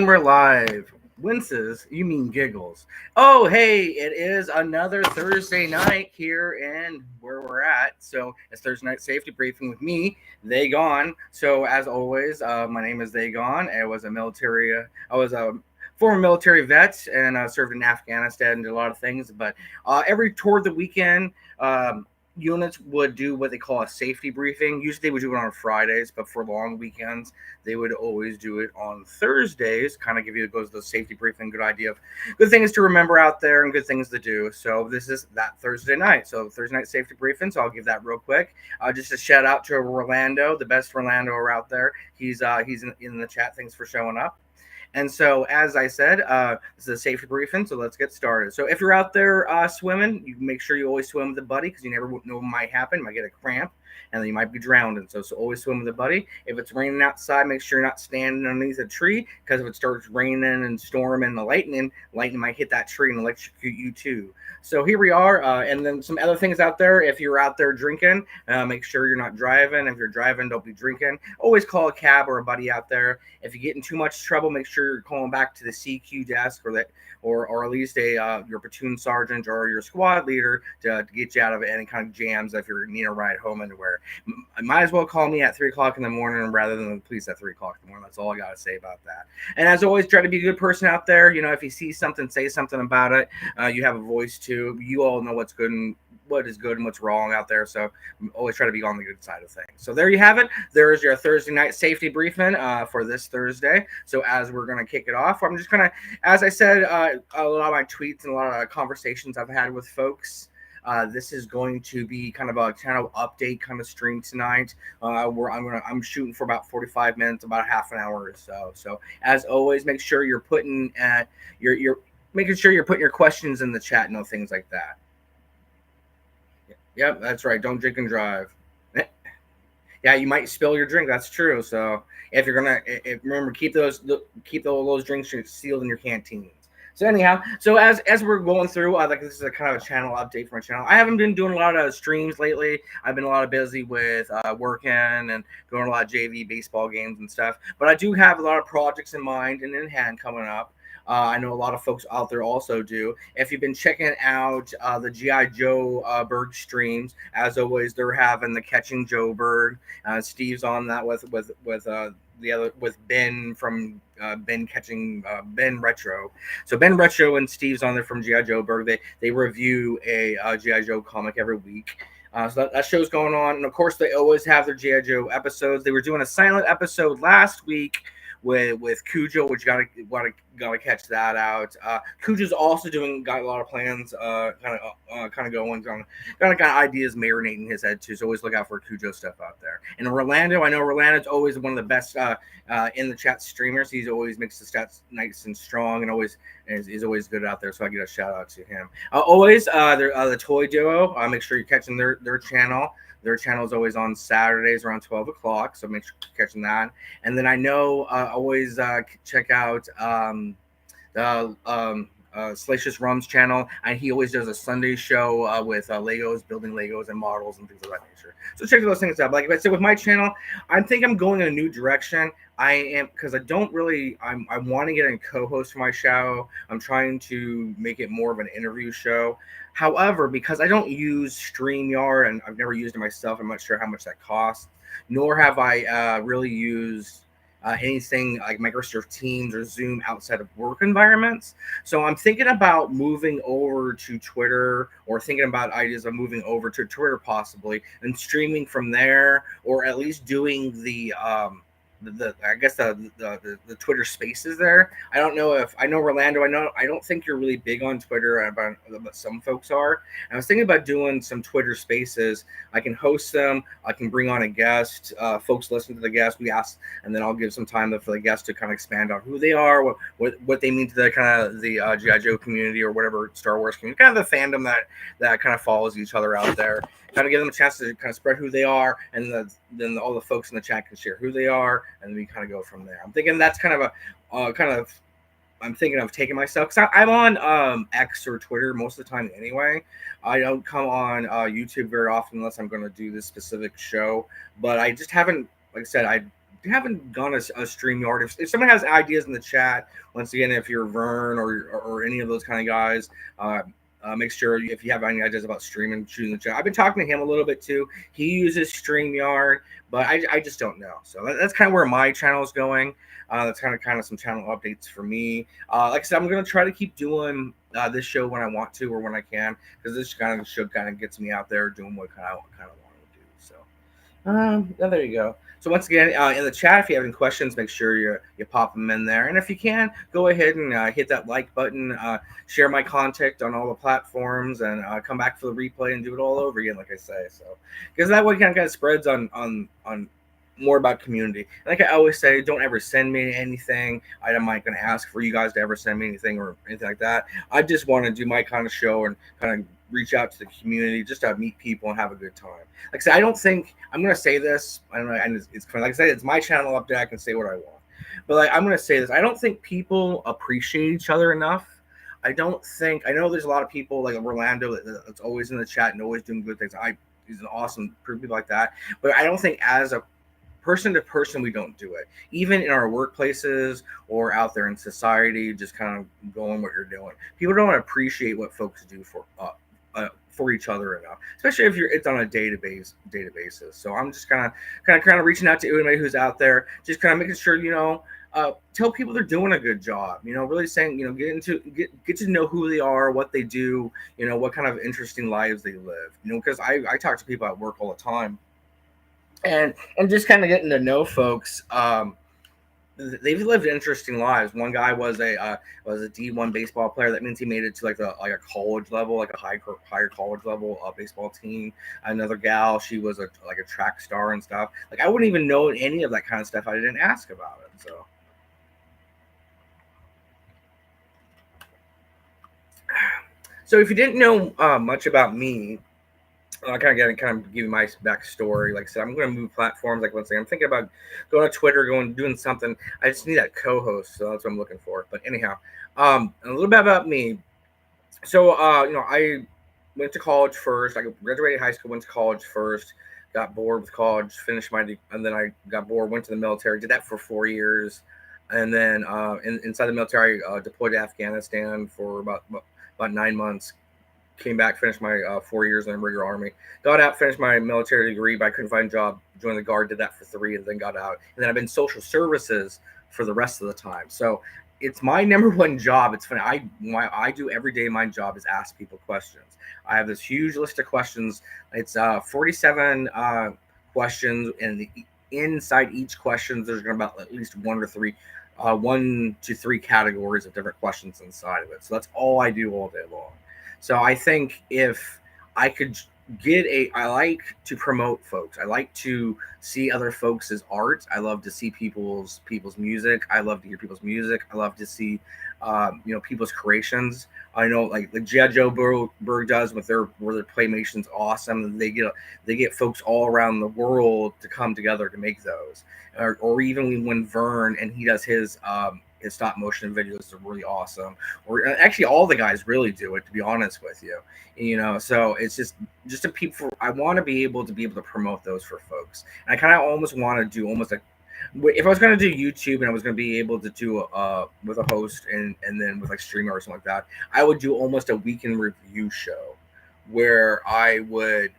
And we're live. Winces, you mean giggles. Oh, hey, it is another Thursday night here in where we're at. So it's Thursday night safety briefing with me, They Gone. So as always, my name is They Gone. I was a former military vet and served in Afghanistan and did a lot of things. But every toward the weekend, units would do what they call a safety briefing. Usually they would do it on Fridays, but for long weekends, they would always do it on Thursdays. Kind of give you goes the safety briefing, good idea of good things to remember out there and good things to do. So this is that Thursday night. So Thursday night safety briefing. So I'll give that real quick. Just a shout out to Orlando, the best Orlando out there. He's in the chat. Thanks for showing up. And so, as I said, this is a safety briefing, so let's get started. So, if you're out there swimming, you make sure you always swim with a buddy because you never know what might happen. You might get a cramp, and then you might be drowned. And so always swim with a buddy. If it's raining outside, make sure you're not standing underneath a tree because if it starts raining and storming and the lightning might hit that tree and electrocute you too. So here we are, and then some other things out there. If you're out there drinking, make sure you're not driving. If you're driving, don't be drinking. Always call a cab or a buddy out there. If you get in too much trouble, make sure you're calling back to the CQ desk or at least your platoon sergeant or your squad leader to get you out of any kind of jams if you're needing a ride home anywhere. Might as well call me at 3 o'clock in the morning rather than the police at 3 o'clock in the morning. That's all I got to say about that. And as always, try to be a good person out there. You know, if you see something, say something about it. You have a voice too. You all know what's good and what is good and what's wrong out there. So always try to be on the good side of things. So there you have it. There is your Thursday night safety briefing for this Thursday. So as we're going to kick it off, I'm just kind of, as I said, a lot of my tweets and a lot of conversations I've had with folks. This is going to be kind of a channel update kind of stream tonight. Where I'm shooting for about 45 minutes, about half an hour or so. So as always, make sure you're putting you're making sure you're putting your questions in the chat and things like that. Yep, that's right. Don't drink and drive. Yeah, you might spill your drink. That's true. So if you're gonna, remember keep all those drinks sealed in your canteens. So anyhow, so as we're going through, like this is a kind of a channel update for my channel. I haven't been doing a lot of streams lately. I've been a lot of busy with working and going to a lot of JV baseball games and stuff. But I do have a lot of projects in mind and in hand coming up. I know a lot of folks out there also do. If you've been checking out the GI Joe Berg streams, as always, they're having the Catching Joe Berg. Steve's on that with the other with Ben from Ben Catching Ben Retro. So Ben Retro and Steve's on there from GI Joe Berg. They review a GI Joe comic every week. So that show's going on, and of course they always have their GI Joe episodes. They were doing a silent episode last week with Cujo, which gotta catch that out. Cujo's also got a lot of plans, kind of going on, got ideas marinating his head too. So always look out for Cujo stuff out there. And Orlando, I know Orlando's always one of the best in the chat streamers. He's always makes the stats nice and strong, and always is always good out there. So I get a shout out to him. Always, the Toy Duo. Make sure you're catching their channel. Their channel is always on Saturdays around 12 o'clock, so make sure you're catching that. And then I know always check out Salacious Rum's channel, and he always does a Sunday show with Legos, building Legos and models and things of that nature. So check those things out. Like I said, with my channel, I think I'm going in a new direction. I am because I don't really. I want to get a co-host for my show. I'm trying to make it more of an interview show. However, because I don't use StreamYard and I've never used it myself, I'm not sure how much that costs. Nor have I really used anything like Microsoft Teams or Zoom outside of work environments. So I'm thinking about moving over to Twitter, or thinking about ideas of moving over to Twitter possibly and streaming from there, or at least doing the I guess the Twitter Spaces there. I don't know if I know Orlando. I don't think you're really big on Twitter, but some folks are. And I was thinking about doing some Twitter Spaces. I can host them. I can bring on a guest. Folks listen to the guest. We ask, and then I'll give some time for the guest to kind of expand on who they are, what they mean to the kind of the GI Joe community or whatever Star Wars community, kind of the fandom that kind of follows each other out there. Kind of give them a chance to kind of spread who they are, and then all the folks in the chat can share who they are, and we kind of go from there. I'm thinking that's kind of I'm thinking of taking myself because I'm on X or Twitter most of the time anyway. I don't come on YouTube very often unless I'm going to do this specific show, but I just haven't, like I said, I haven't gone a StreamYard, if someone has ideas in the chat, once again, if you're Vern or any of those kind of guys, make sure if you have any ideas about streaming, shoot in the chat. I've been talking to him a little bit too. He uses StreamYard, but I just don't know. So that's kind of where my channel is going. That's kind of some channel updates for me. Like I said, I'm going to try to keep doing this show when I want to or when I can, because this kind of show kind of gets me out there doing what kind of want to do. So there you go. So once again, in the chat, if you have any questions, make sure you pop them in there. And if you can, go ahead and hit that like button, share my contact on all the platforms, and come back for the replay and do it all over again, like I say. So because that way kind of spreads on more about community. Like I always say, don't ever send me anything. I'm not going to ask for you guys to ever send me anything or anything like that. I just want to do my kind of show and kind of reach out to the community just to meet people and have a good time. Like I said, I don't think I'm going to say this. I don't know, and it's like I said, it's my channel up there. I can say what I want, but like I'm going to say this. I don't think people appreciate each other enough. I know there's a lot of people like Orlando that's always in the chat and always doing good things. He's an awesome people like that, but I don't think as a person to person we don't do it, even in our workplaces or out there in society, just kind of going what you're doing. People don't appreciate what folks do for each other enough, especially if it's on a databasis. So I'm just kind of reaching out to anybody who's out there, just kind of making sure tell people they're doing a good job, really saying, get to know who they are, what they do, what kind of interesting lives they live, because I talk to people at work all the time, and just kind of getting to know folks. They've lived interesting lives. One guy was a D1 baseball player. That means he made it to like a college level, like a higher college level baseball team. Another gal, she was a track star and stuff. Like I wouldn't even know any of that kind of stuff if I didn't ask about it. So if you didn't know much about me, I kind of give you my backstory. Like I said, I'm going to move platforms. Like let's say I'm thinking about going to Twitter, doing something. I just need that co-host, so that's what I'm looking for. But anyhow, a little bit about me. So I went to college first. I graduated high school, went to college first. Got bored with college, and then I got bored. Went to the military, did that for 4 years, and then inside the military, deployed to Afghanistan for about 9 months. Came back, finished my 4 years in the regular army. Got out, finished my military degree, but I couldn't find a job. Joined the Guard, did that for 3, and then got out. And then I've been social services for the rest of the time. So it's my number one job. It's funny. I do every day. My job is ask people questions. I have this huge list of questions. It's 47 questions, and inside each question, there's going to be about at least 1 to 3 categories of different questions inside of it. So that's all I do all day long. So I think if I could I like to promote folks. I like to see other folks' art. I love to see people's music. I love to hear people's music. I love to see, people's creations. I know like the G.I. Joe Berg does with their Playmation's awesome. They get folks all around the world to come together to make those, or even when Vern and he does his stop motion videos are really awesome. Or actually, all the guys really do it. To be honest with you, so it's just a people. I want to be able to promote those for folks. And I kind of almost want to do almost like if I was going to do YouTube and I was going to be able to do with a host and then with like streamer or something like that, I would do almost a weekend review show where I would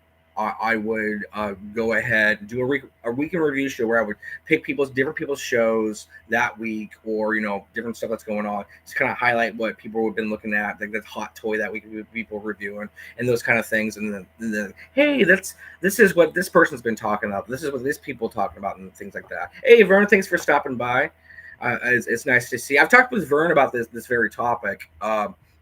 go ahead and do a weekend review show where I would pick different people's shows that week, or different stuff that's going on, just kind of highlight what people have been looking at, like the hot toy that week people reviewing and those kind of things, and then hey, this is what this person's been talking about, this is what this people talking about, and things like that. Hey Vern, thanks for stopping by. It's nice to see. I've talked with Vern about this very topic.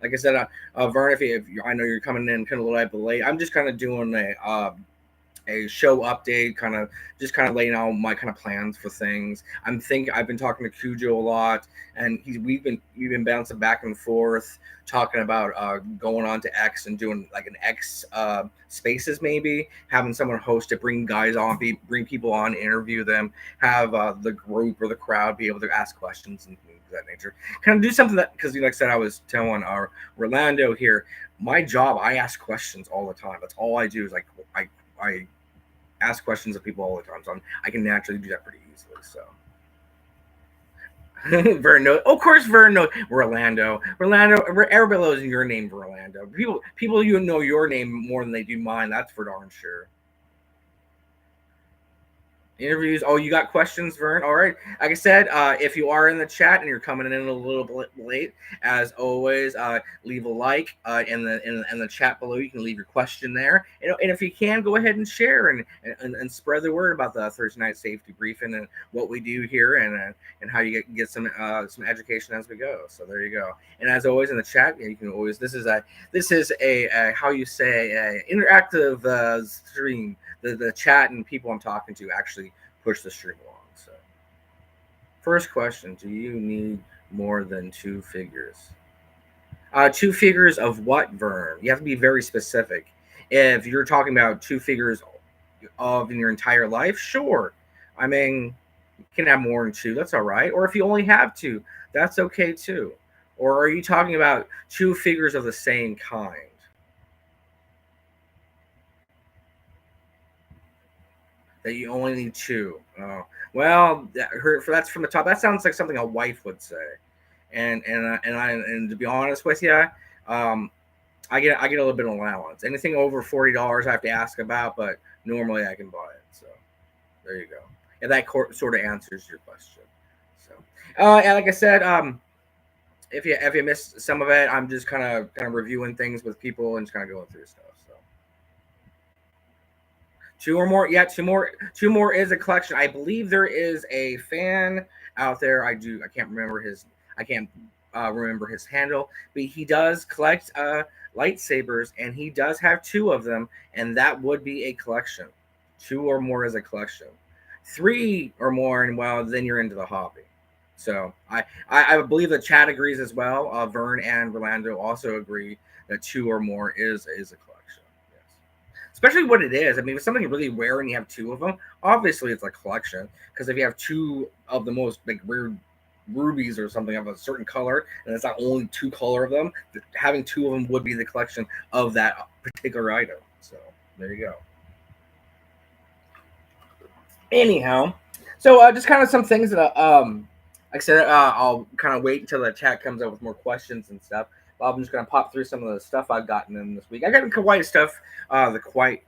Like I said, Vern, if I know you're coming in kind of a little bit late, I'm just kind of doing a show update, kind of laying out my kind of plans for things. I've been talking to Cujo a lot, and we've been bouncing back and forth, talking about going on to X and doing like an X Spaces, maybe having someone host it, bring guys on, bring people on, interview them, have the group or the crowd be able to ask questions and things of that nature. Kind of do something that, because like I said, I was telling Rolando here, my job, I ask questions all the time. That's all I do is like I ask questions of people all the time, so I can naturally do that pretty easily. So. Vern knows. Oh, of course, Vern knows. Orlando. Orlando. Everybody knows your name, Orlando. People, you know your name more than they do mine. That's for darn sure. Interviews. Oh, you got questions, Vern? All right. Like I said, if you are in the chat and you're coming in a little bit late, as always, leave a like in the chat below. You can leave your question there, and if you can, go ahead and share and spread the word about the Thursday night safety briefing and what we do here and how you get some education as we go. So there you go. And as always in the chat, you can always this is a how you say interactive stream. The chat and people I'm talking to actually push the stream along. So, first question: do you need more than two figures? Two figures of what, Vern? You have to be very specific. If you're talking about two figures of in your entire life, sure. I mean, you can have more than two. That's all right. Or if you only have two, that's okay too. Or are you talking about two figures of the same kind? That you only need two. Oh, well, that's from the top. That sounds like something a wife would say. And to be honest with you, um, I get a little bit of allowance. Anything over $40, I have to ask about, but normally I can buy it. So there you go. And that sort of answers your question. So, and like I said, if you missed some of it, I'm just kind of reviewing things with people and just kind of going through stuff. So. Two or more, yeah, two more is a collection. I believe there is a fan out there. I can't remember his handle, but he does collect lightsabers, and he does have two of them, and that would be a collection. Two or more is a collection. Three or more, and well, then you're into the hobby. So I believe the chat agrees as well. Vern and Rolando also agree that two or more is a collection. Yes. Especially what it is. I mean, if it's something really rare and you have two of them, obviously it's a collection. Because if you have two of the most like weird rubies or something of a certain color, and it's not only two color of them, having two of them would be the collection of that particular item. So there you go. Anyhow, so just kind of some things that like I said, I'll kind of wait until the chat comes up with more questions and stuff. But I'm just gonna pop through some of the stuff I've gotten in this week. I got quite stuff, quite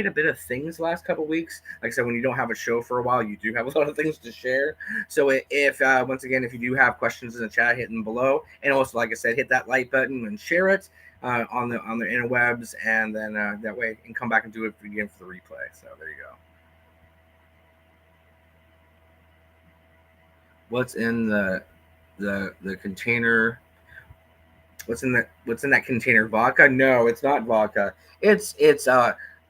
a bit of things the last couple of weeks. Like I said, when you don't have a show for a while, you do have a lot of things to share. So if once again, if you do have questions in the chat, hit them below, and also like I said, hit that like button and share it on the interwebs, and then that way you can come back and do it again for the replay. So there you go. What's in the container? What's in that container? Vodka? No, it's not vodka. It's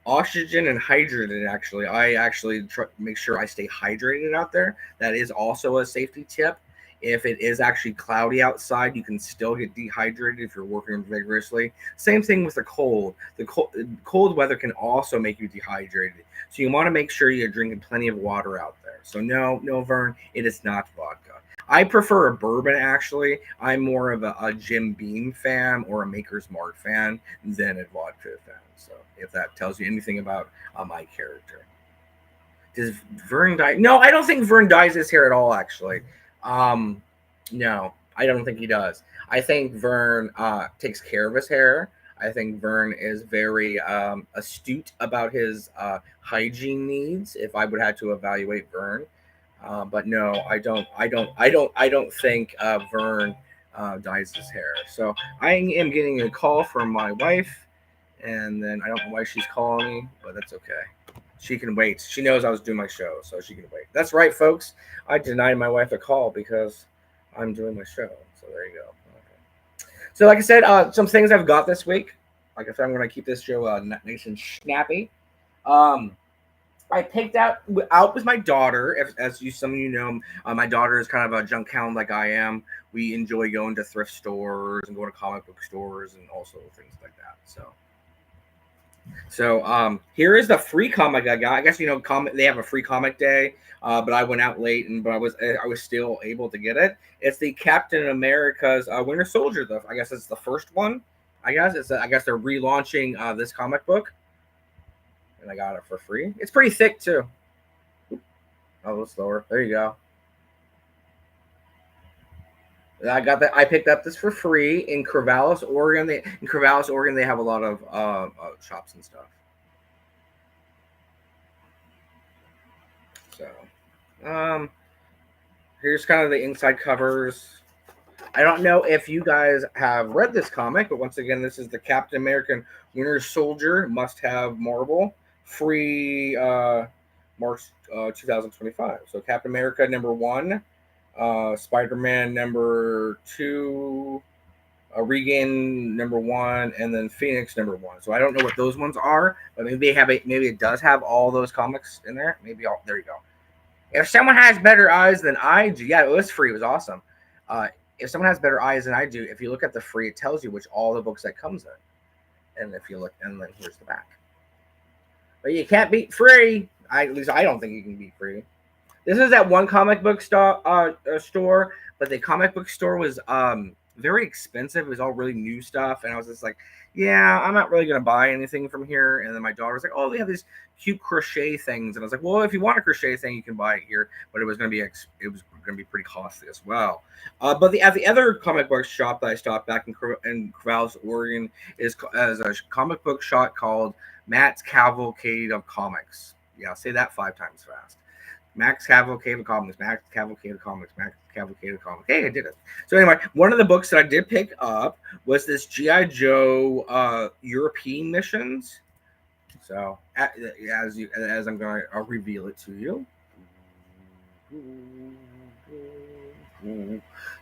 oxygen and hydrogen. Actually, I actually make sure I stay hydrated out there. That is also a safety tip. If it is actually cloudy outside, you can still get dehydrated if you're working vigorously. Same thing with the cold. The cold weather can also make you dehydrated. So you want to make sure you're drinking plenty of water out there. So no, Vern, it is not vodka. I prefer a bourbon, actually. I'm more of a Jim Beam fan or a Maker's Mark fan than a vodka fan. So if that tells you anything about my character. Does Vern dye? No, I don't think Vern dyes his hair at all, actually. No, I don't think he does. I think Vern takes care of his hair. I think Vern is very astute about his hygiene needs. If I would have to evaluate Vern, but no, I don't think Vern dyes his hair. So I am getting a call from my wife, and then I don't know why she's calling me, but that's okay. She can wait. She knows I was doing my show, so she can wait. That's right, folks. I denied my wife a call because I'm doing my show. So there you go. Okay. So like I said, some things I've got this week. Like I said, I'm going to keep this show nice and snappy. I picked out with my daughter. As some of you know, my daughter is kind of a junk hound like I am. We enjoy going to thrift stores and going to comic book stores and also things like that. So here is the free comic I got. I guess they have a free comic day, but I went out late but I was still able to get it. It's the Captain America's Winter Soldier. I guess it's the first one. I guess they're relaunching this comic book. and I got it for free. It's pretty thick too. A little slower. There you go. I got that. I picked up this for free in Corvallis, Oregon. In Corvallis, Oregon, they have a lot of shops and stuff. So, here's kind of the inside covers. I don't know if you guys have read this comic, but once again, this is the Captain American Winter Soldier must-have marble, free March 2025. So Captain America #1, Spider-Man #2, Regan #1, and then Phoenix #1. So I don't know what those ones are, but maybe they have it. Maybe it does have all those comics in there. Maybe all. There you go. If someone has better eyes than I do, yeah, it was free. It was awesome. If someone has better eyes than I do, if you look at the free, it tells you which all the books that comes in. And if you look, and then here's the back. But you can't beat free. At least I don't think you can beat free. This is that one comic book store, but the comic book store was very expensive. It was all really new stuff, and I was just like, yeah, I'm not really gonna buy anything from here. And then my daughter was like, oh, they have these cute crochet things, and I was like, well, if you want a crochet thing, you can buy it here, but it was gonna be pretty costly as well. But at the other comic book shop that I stopped back in Corvallis, Oregon, is as a comic book shop called Matt's Cavalcade of Comics. Yeah, I'll say that 5 times fast. Max Cavalcade of Comics, Max Cavalcade of Comics, Max Cavalcade of Comics. Hey, I did it. So anyway, one of the books that I did pick up was this G.I. Joe European missions. So as I'm going to reveal it to you.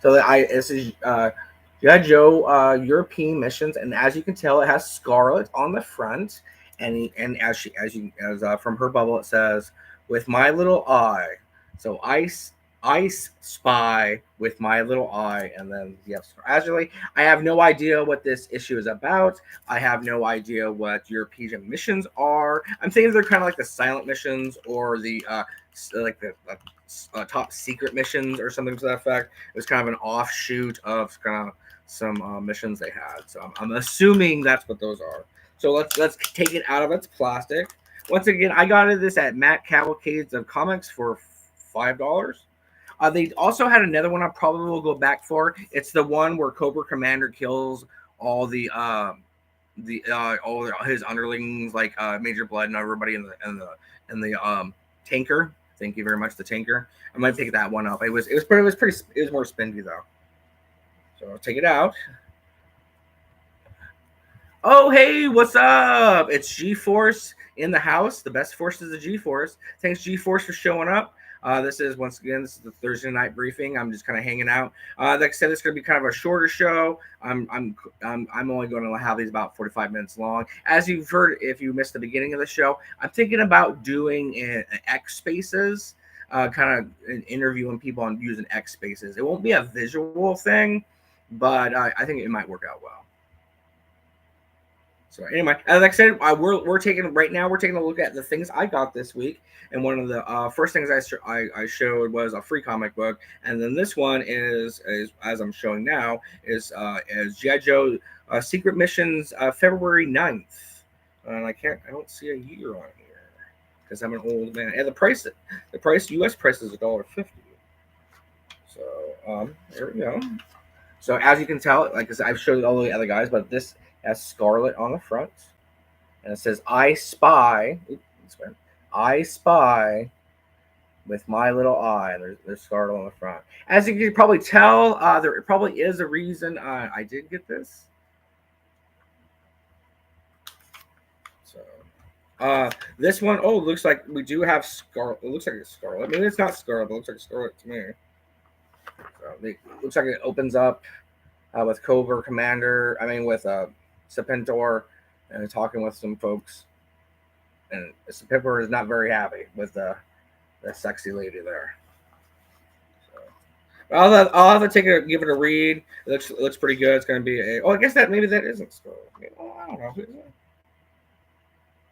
So this is G.I. Joe European missions, and as you can tell, it has Scarlet on the front, and as from her bubble it says, with my little eye. So I spy with my little eye, and then yes, actually, I have no idea what this issue is about. I have no idea what European missions are. I'm thinking they're kind of like the silent missions or the top secret missions or something to that effect. It was kind of an offshoot of kind of some missions they had. So I'm assuming that's what those are. So let's take it out of its plastic. Once again, I got this at Matt Cavalcades of Comics for $5. They also had another one I probably will go back for. It's the one where Cobra Commander kills all all his underlings, like Major Blood and everybody in the tanker. Thank you very much, the tanker. I might pick that one up. It was more spendy though. So I'll take it out. Oh, hey, what's up? It's G-Force in the house. The best forces of G-Force. Thanks, G-Force, for showing up. This is the Thursday night briefing. I'm just kind of hanging out. Like I said, it's going to be kind of a shorter show. I'm only going to have these about 45 minutes long. As you've heard, if you missed the beginning of the show, I'm thinking about doing X Spaces, kind of interviewing people on using X Spaces. It won't be a visual thing, but I think it might work out well. So anyway, as I said, we're taking a look at the things I got this week, and one of the first things I showed was a free comic book, and then this one is as I'm showing now is G.I. Joe Secret Missions February 9th, and I don't see a year on here because I'm an old man, and the price U.S. price is $1.50. So there we go. So as you can tell, like I said, I've showed all the other guys, but this has Scarlet on the front, and it says I spy with my little eye. There's Scarlet on the front. As you can probably tell, there probably is a reason I did get this. So this one, oh, looks like we do have Scarlet. It looks like it's Scarlet. Maybe it's not Scarlet, but it looks like Scarlet to me. So it looks like it opens up with Cobra Commander. With Serpentor, and talking with some folks, and Serpentor is not very happy with the sexy lady there. So I'll have to give it a read. It looks pretty good. It's going to be I guess maybe that isn't Scarlet. I don't know.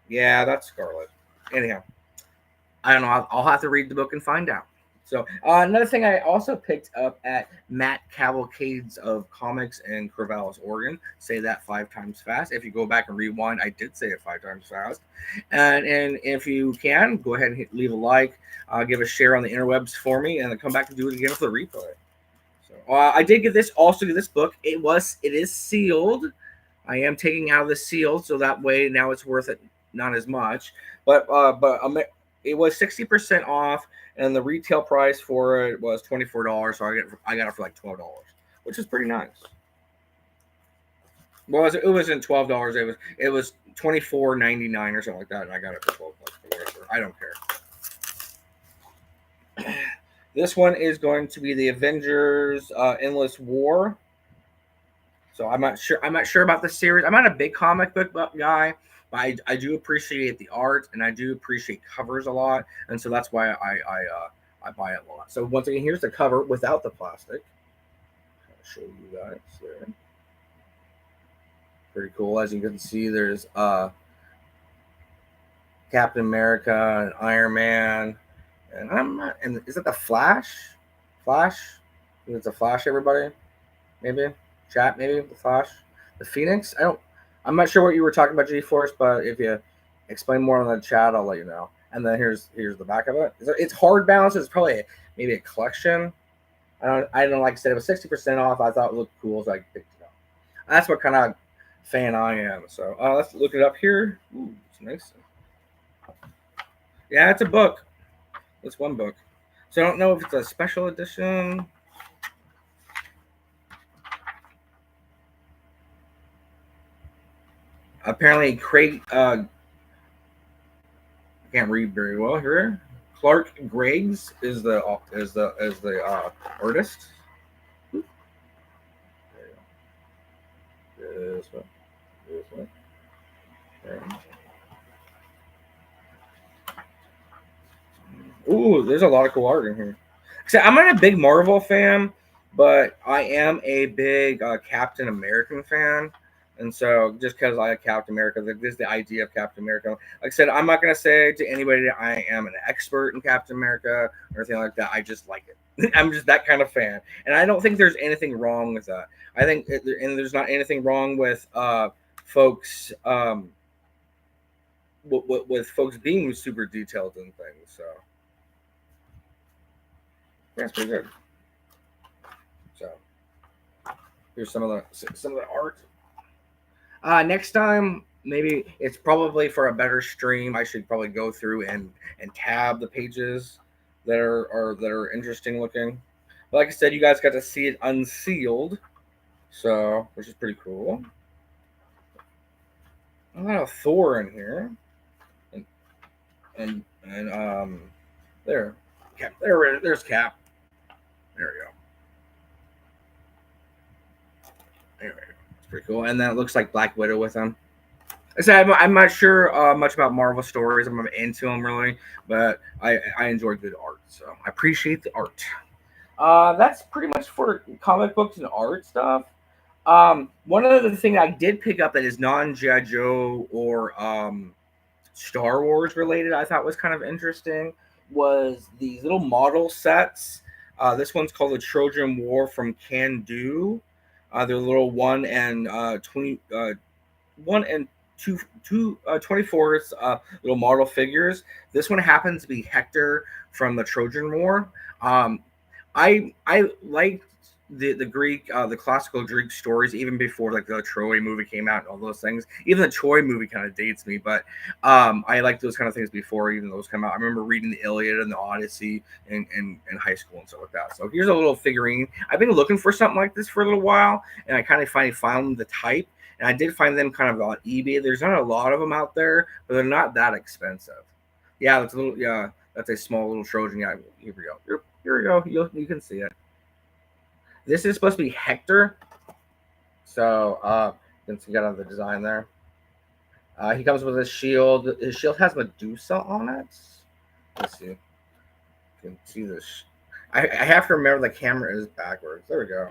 Yeah, that's Scarlet. Anyhow, I don't know. I'll have to read the book and find out. So another thing I also picked up at Matt Cavalcade's of Comics in Corvallis, Oregon. Say that 5 times fast. If you go back and rewind, I did say it 5 times fast. And if you can, go ahead and leave a like, give a share on the interwebs for me, and then come back and do it again for the replay. So I did get this book. It is sealed. I am taking out of the seal, so that way now it's worth it, not as much. But it was 60% off, and the retail price for it was $24. So I got it for like $12, which is pretty nice. Well, it wasn't $12. It was $24.99 or something like that, and I got it for $12 or whatever. I don't care. This one is going to be the Avengers Endless War. So I'm not sure about the series. I'm not a big comic book guy, but I do appreciate the art, and I do appreciate covers a lot, and so that's why I buy it a lot. So once again, here's the cover without the plastic. I'll show you guys there. Pretty cool. As you can see, there's Captain America and Iron Man, and I'm not. And is it the Flash? Flash? I think it's a Flash. Everybody, maybe chat. Maybe the Flash, the Phoenix. I'm not sure what you were talking about, G-Force, but if you explain more on the chat, I'll let you know. And then here's the back of it. It's hardbound, so it's probably maybe a collection. I don't like I said, it was 60% off. I thought it looked cool, so I picked it up. That's what kind of fan I am. So let's look it up here. Ooh, it's nice. Yeah, it's a book. It's one book. So I don't know if it's a special edition. Apparently, Craig. I can't read very well here. Clark Greggs is the artist. This one. This one. There. Ooh, there's a lot of cool art in here. So I'm not a big Marvel fan, but I am a big Captain American fan. And so, just because I like Captain America, this is the idea of Captain America. Like I said, I'm not going to say to anybody that I am an expert in Captain America or anything like that. I just like it. I'm just that kind of fan. And I don't think there's anything wrong with that. I think, and there's not anything wrong with folks, with folks being super detailed and things. So, yeah, it's pretty good. So, here's some of the art. Next time, maybe it's probably for a better stream. I should probably go through and tab the pages that are interesting looking. But like I said, you guys got to see it unsealed, so which is pretty cool. A lot of Thor in here, and there, Cap. There's Cap. There we go. Anyway, it's pretty cool. And then it looks like Black Widow with him. I said I'm not sure much about Marvel stories. I'm not into them really, but I enjoy good art, so I appreciate the art. That's pretty much for comic books and art stuff. One other thing I did pick up that is non GI Joe or Star Wars related, I thought was kind of interesting, was these little model sets. This one's called the Trojan War from Can Do. They're little 24th little model figures. This one happens to be Hector from the Trojan War. I liked the Greek, the classical Greek stories even before like the Troy movie came out and all those things. Even the Troy movie kind of dates me, but I liked those kind of things before even those come out. I remember reading the Iliad and the Odyssey in high school and stuff like that. So here's a little figurine. I've been looking for something like this for a little while, and I kind of finally found the type. And I did find them kind of on eBay. There's not a lot of them out there, but they're not that expensive. Yeah, that's a little. Yeah, that's a small little Trojan. Yeah, here we go. Here we go. You can see it. This is supposed to be Hector. So, you can get on the design there. He comes with a shield. His shield has Medusa on it. Let's see. You can see this. I have to remember the camera is backwards. There we go.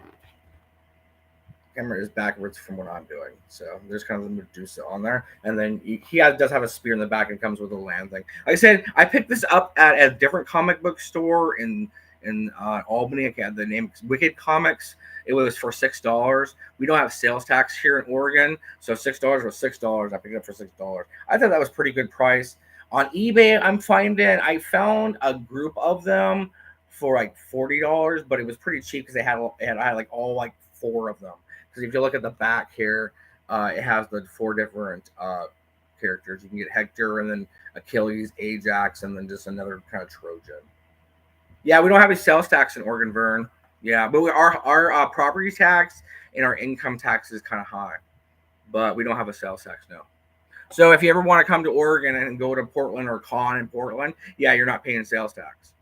Camera is backwards from what I'm doing. So there's kind of the Medusa on there. And then he does have a spear in the back and comes with a land thing. Like I said, I picked this up at a different comic book store in in Albany. I can't the name Wicked Comics. It was for $6. We don't have sales tax here in Oregon, so $6 was $6. I picked it up for $6. I thought that was pretty good price. On eBay, I found a group of them for like $40, but it was pretty cheap because I had like all like four of them. Because if you look at the back here, it has the four different characters. You can get Hector and then Achilles, Ajax, and then just another kind of Trojan. Yeah, we don't have a sales tax in Oregon, Vern. Yeah, but our property tax and our income tax is kind of high, but we don't have a sales tax, no. So if you ever want to come to Oregon and go to Portland or con in Portland, yeah, you're not paying sales tax.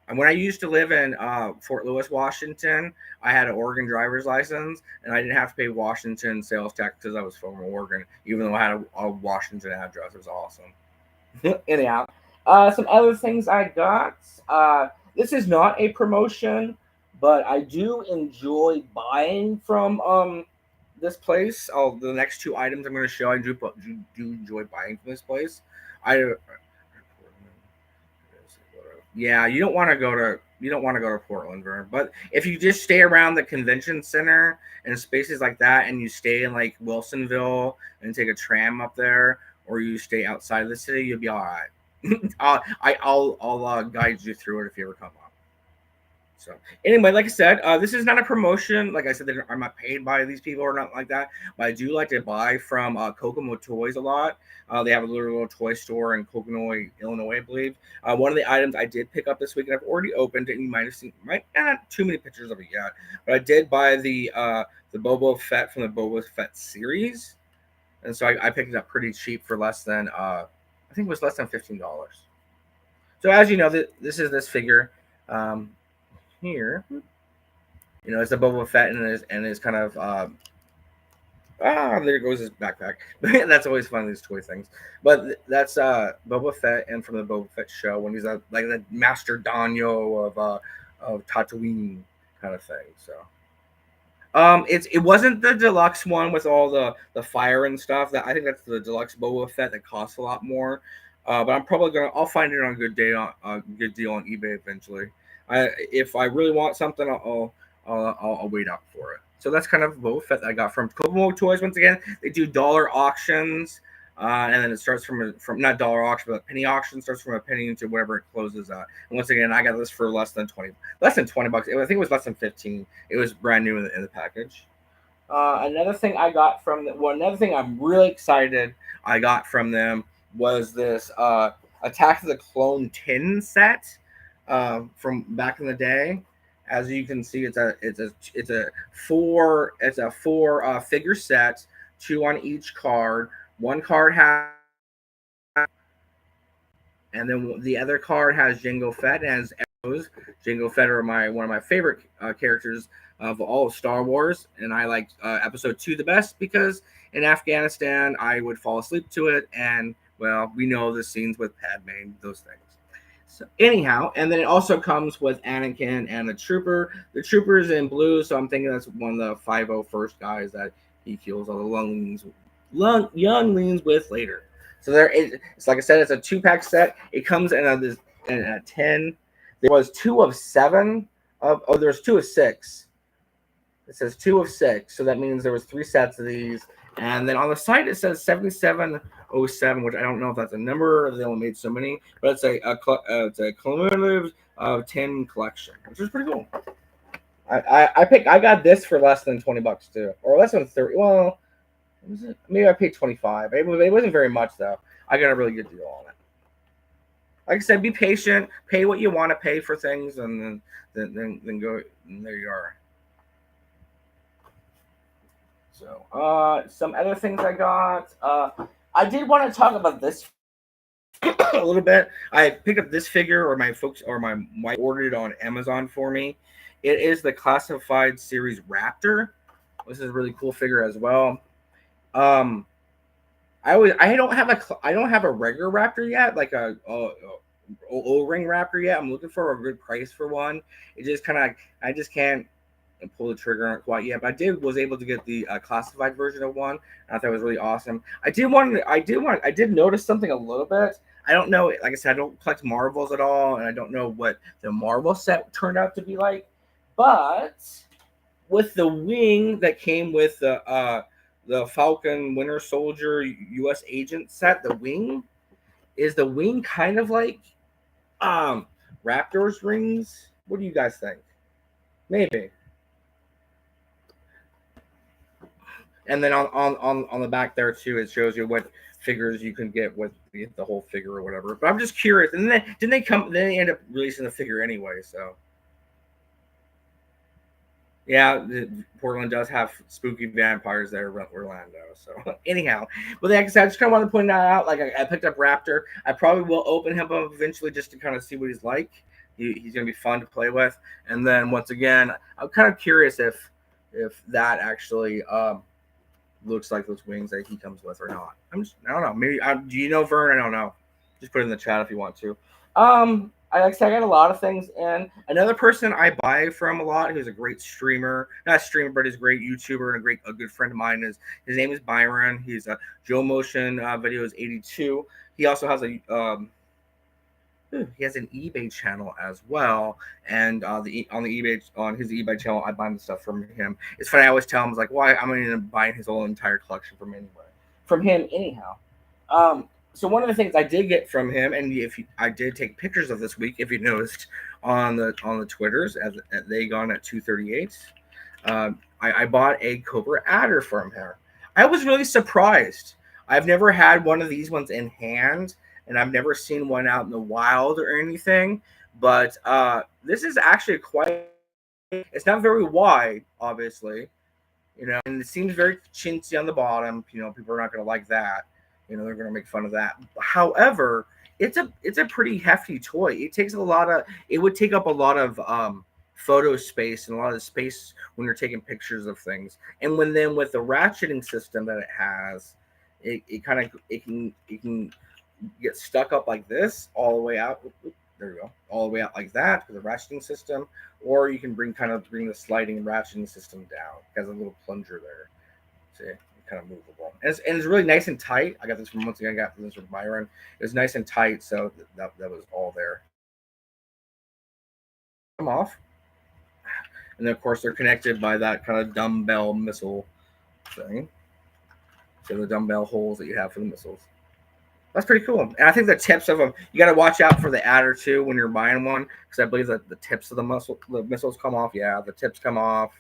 And when I used to live in Fort Lewis, Washington, I had an Oregon driver's license, and I didn't have to pay Washington sales tax because I was from Oregon, even though I had a Washington address. It was awesome. Anyhow, some other things I got. This is not a promotion, but I do enjoy buying from this place. The next two items I'm going to show, I do enjoy buying from this place. Yeah, you don't want to go to Portland, Vern. But if you just stay around the convention center and spaces like that, and you stay in like Wilsonville and take a tram up there, or you stay outside of the city, you'll be all right. I'll guide you through it if you ever come up. So anyway, like I said, this is not a promotion. Like I said, I'm not paid by these people or nothing like that. But I do like to buy from Kokomo Toys a lot. They have a little toy store in Kokomo, Illinois, I believe. One of the items I did pick up this week, and I've already opened it, and you might have seen, not too many pictures of it yet, but I did buy the Boba Fett from the Boba Fett series, and so I picked it up pretty cheap for less than I think it was less than $15. So as you know, this is this figure. Here, it's a Boba Fett and his kind of there goes his backpack. That's always fun, these toy things. But that's Boba Fett, and from the Boba Fett show when he's like the Master Danyo of Tatooine kind of thing. So it wasn't the deluxe one with all the fire and stuff. That I think that's the deluxe Boba Fett that costs a lot more. But I'll find it on a good deal on eBay eventually. If I really want something, I'll wait up for it. So that's kind of Boba Fett I got from Kokomo Toys. Once again, they do dollar auctions, and then it starts from not dollar auction, but penny auction. Starts from a penny to whatever it closes at. And once again, I got this for less than $20. I think it was less than 15. It was brand new in the package. Another thing I'm really excited I got from them was this Attack of the Clone Tin set from back in the day. As you can see, it's a four figure set, 2 on each card. One card has, and then the other card has Jango Fett and has arrows. Jango Fett are one of my favorite characters of all of Star Wars, and I like Episode 2 the best because in Afghanistan I would fall asleep to it, and well, we know the scenes with Padme, those things. So anyhow, and then it also comes with Anakin and the Trooper. The Trooper is in blue, so I'm thinking that's one of the 501st guys that he kills all the younglings with later. So it's like I said, it's a 2-pack set. It comes in a 10. There was 2 of 7 there's 2 of 6. It says 2 of 6, so that means there was 3 sets of these. And then on the site it says 7707, which I don't know if that's a number or they only made so many, but it's a cumulative 10 collection, which is pretty cool. I got this for less than $20 too, or less than 30. Well, maybe I paid 25. It wasn't very much though. I got a really good deal on it. Like I said, be patient, pay what you want to pay for things, and then go. And there you are. So, some other things I got. I did want to talk about this a little bit. I picked up this figure, or my wife ordered it on Amazon for me. It is the Classified Series Raptor. This is a really cool figure as well. I don't have a regular Raptor yet, like a O-ring Raptor yet. I'm looking for a good price for one. It just I just can't pull the trigger on it quite yet, but I was able to get the classified version of one. And I thought it was really awesome. I did notice something a little bit. I don't know. Like I said, I don't collect Marvels at all, and I don't know what the Marvel set turned out to be like. But with the wing that came with the Falcon Winter Soldier U.S. Agent set, the wing kind of like um Raptors rings? What do you guys think? Maybe. And then on the back there too, it shows you what figures you can get with the whole figure or whatever. But I'm just curious. And then didn't they come? Then they end up releasing the figure anyway. So yeah, Portland does have spooky vampires there, Orlando. So anyhow, but like I said, I just kind of wanted to point that out. Like I picked up Raptor. I probably will open him up eventually just to kind of see what he's like. He's going to be fun to play with. And then once again, I'm kind of curious if that actually looks like those wings that he comes with or not. I don't know. Maybe do you know Vern? I don't know. Just put it in the chat if you want to. I like I said, I got a lot of things in. Another person I buy from a lot, who's a great streamer, not a streamer, but he's a great YouTuber and a good friend of mine. Is his name is Byron. He's a Joe Motion Videos 82. He also has a he has an eBay channel as well, and on his eBay channel, I buy the stuff from him. It's funny. I always tell him, like, why I'm going to buy his whole entire collection from him anyhow. So one of the things I did get from him, and I did take pictures of this week, if you noticed on the Twitters at they gone at 238. I bought a Cobra Adder from her. I was really surprised. I've never had one of these ones in hand, and I've never seen one out in the wild or anything. But this is actually it's not very wide, obviously, and it seems very chintzy on the bottom. People are not going to like that. They're going to make fun of that. However, it's a pretty hefty toy. It would take up a lot of photo space and a lot of space when you're taking pictures of things. And with the ratcheting system that it has, it can get stuck up like this all the way out. There you go, all the way out like that with the ratcheting system, or you can bring the sliding ratcheting system down. It has a little plunger there. See, kind of movable, and it's really nice and tight. I got this from Byron. It was nice and tight, so that was all there. Come off, and then of course they're connected by that kind of dumbbell missile thing. So the dumbbell holes that you have for the missiles. That's pretty cool. And I think the tips of them, you got to watch out for the adder too when you're buying one, because I believe that the tips of the missiles come off. Yeah, the tips come off.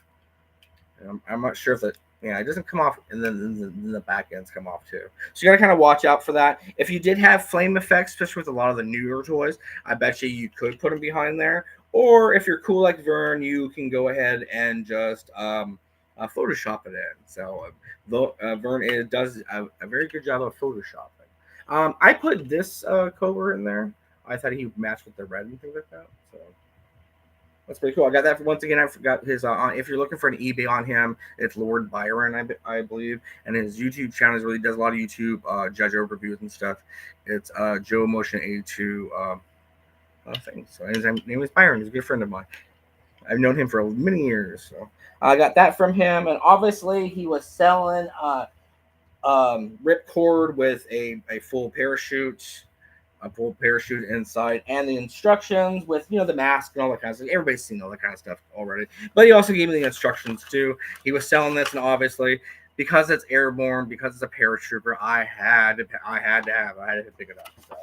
I'm not sure if it doesn't come off, and then the back ends come off too. So you got to kind of watch out for that. If you did have flame effects, especially with a lot of the newer toys, I bet you could put them behind there. Or if you're cool like Vern, you can go ahead and just Photoshop it in. So Vern does a very good job of Photoshopping. I put this Cobra in there. I thought he matched with the red and things like that. So that's pretty cool. I got that once again. I forgot his. If you're looking for an eBay on him, it's Lord Byron, I believe, and his YouTube channel really does a lot of YouTube judge overviews and stuff. It's Joe Motion 82 things. So his name is Byron. He's a good friend of mine. I've known him for many years. So I got that from him, and obviously he was selling ripcord with a full parachute inside, and the instructions with the mask and all that kind of stuff. Everybody's seen all that kind of stuff already, but he also gave me the instructions too. He was selling this, and obviously because it's airborne, because it's a paratrooper, I had to pick it up. So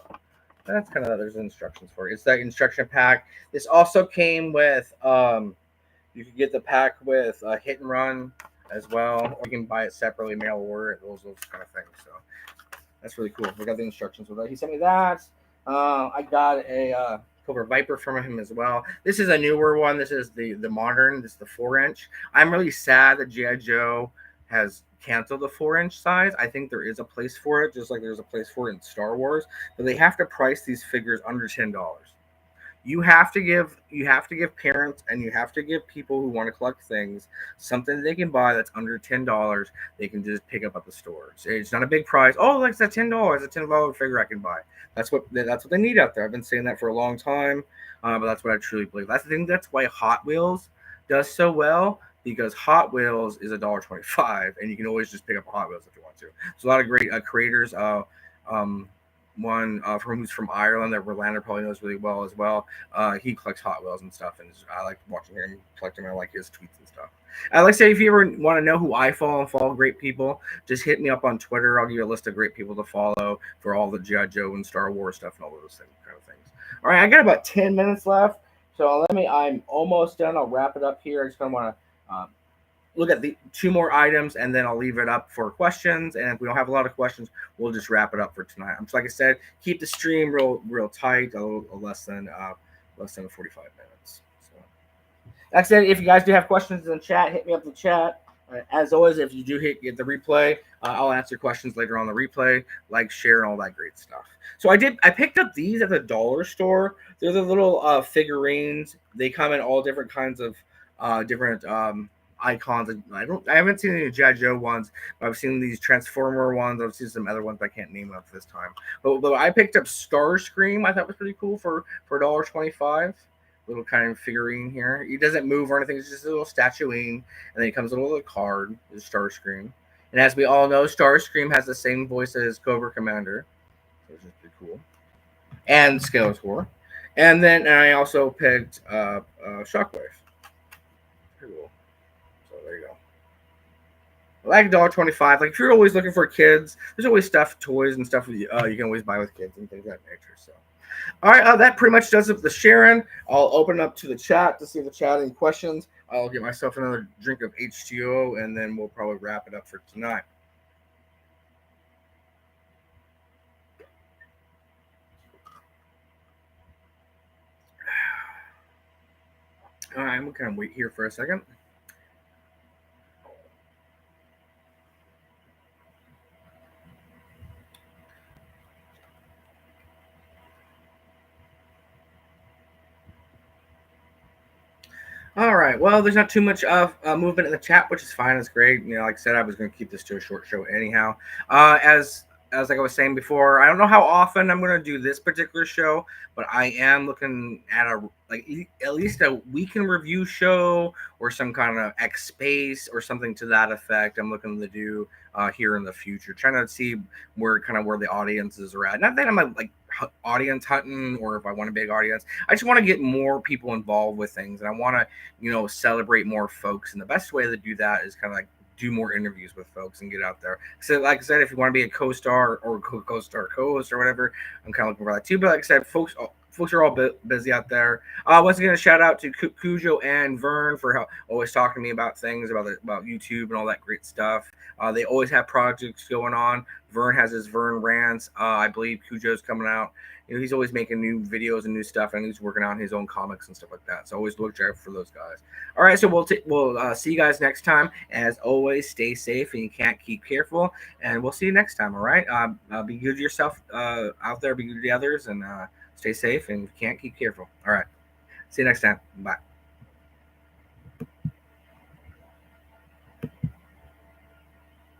that's kind of there's instructions for it. It's that instruction pack. This also came with you could get the pack with Hit and Run as well, or you can buy it separately, mail order it, those kind of things. So that's really cool. We got the instructions with that. He sent me that. I got a Cobra Viper from him as well. This is a newer one. This is the modern. This is the 4-inch. I'm really sad that G.I. Joe has canceled the 4-inch size. I think there is a place for it, just like there's a place for it in Star Wars. But they have to price these figures under $10. You have to give parents, and you have to give people who want to collect things something they can buy that's under $10. They can just pick up at the store. It's not a big price. Oh, that's a $10. A $10 figure I can buy. That's what they need out there. I've been saying that for a long time, but that's what I truly believe. That's the thing. That's why Hot Wheels does so well, because Hot Wheels is $1.25, and you can always just pick up Hot Wheels if you want to. So a lot of great creators. one from who's from Ireland that Verlander probably knows really well as well. He collects Hot Wheels and stuff, and I like watching him collect them. I like his tweets and stuff. I like to say if you ever want to know who I follow great people, just hit me up on Twitter. I'll give you a list of great people to follow for all the G.I. Joe and Star Wars stuff and all those kind of things. All right, I got about 10 minutes left, so I'm almost done. I'll wrap it up here. I just kind of want to look at the two more items, and then I'll leave it up for questions. And if we don't have a lot of questions, we'll just wrap it up for tonight. Like I said, keep the stream real tight, a little less than 45 minutes. So, like I said, if you guys do have questions in the chat, hit me up in the chat. As always, if you do get the replay, I'll answer questions later on the replay, like, share, and all that great stuff. So I picked up these at the dollar store. They're the little figurines. They come in all different kinds of different icons. I haven't seen any G.I. Joe ones, but I've seen these Transformer ones. I've seen some other ones, but I can't name them up this time. But I picked up Starscream. I thought was pretty cool for $1.25. Little kind of figurine here. He doesn't move or anything. It's just a little statuine, and then he comes with a little card. Is Starscream, and as we all know, Starscream has the same voice as Cobra Commander, which is pretty cool, and Skeletor. And then I also picked Shockwave. Pretty cool. So there you go. Like $1.25. Like if you're always looking for kids, there's always stuff, toys, and stuff you can always buy with kids and things of that nature. So. All right, that pretty much does it for the sharing. I'll open up to the chat to see if the chat any questions. I'll get myself another drink of H2O, and then we'll probably wrap it up for tonight. All right, we'll kind of wait here for a second. All right. Well, there's not too much of movement in the chat, which is fine. It's great. Like I said, I was going to keep this to a short show anyhow. As like I was saying before, I don't know how often I'm going to do this particular show, but I am looking at at least a weekend review show or some kind of X Space or something to that effect. I'm looking to do here in the future, trying to see where the audiences are at. Not that I'm like audience hunting or if I want a big audience. I just want to get more people involved with things, and I want to celebrate more folks. And the best way to do that is kind of like do more interviews with folks and get out there. So like I said, if you want to be a co-star or co-star co-host or whatever, I'm kind of looking for that too. But like I said, folks are all busy out there. Once again, a shout out to Cujo and Vern for always talking to me about things about YouTube and all that great stuff. They always have projects going on. Vern has his Vern rants. I believe Cujo's coming out. He's always making new videos and new stuff, and he's working on his own comics and stuff like that. So always look out for those guys. All right, so we'll see you guys next time. As always, stay safe, and you can't keep careful. And we'll see you next time. All right, be good to yourself out there. Be good to the others, and stay safe. And if you can't, keep careful. All right, see you next time. Bye.